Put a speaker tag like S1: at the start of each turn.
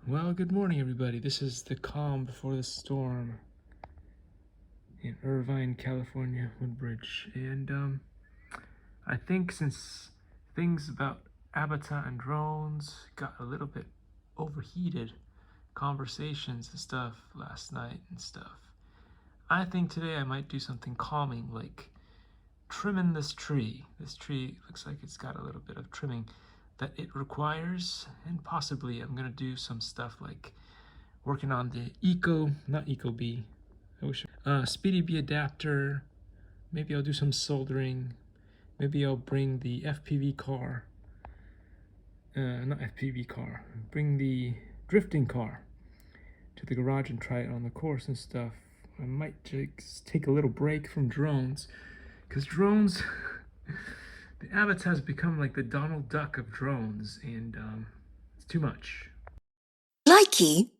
S1: Well, good morning, everybody. This is the calm before the storm in Irvine, California, Woodbridge. And I think since things about Avata and drones got a little bit overheated, conversations and stuff last night and stuff, I think today I might do something calming, like trimming this tree. This tree looks like it's got a little bit of trimming that it requires, and possibly I'm gonna do some stuff like working on the not Eco Bee, I wish, Speedy Bee adapter. Maybe I'll do some soldering. Maybe I'll bring the FPV car, not FPV car, bring the drifting car to the garage and try it on the course and stuff. I might just take a little break from drones, because drones, the Avatar has become like the Donald Duck of drones, and it's too much.
S2: Likey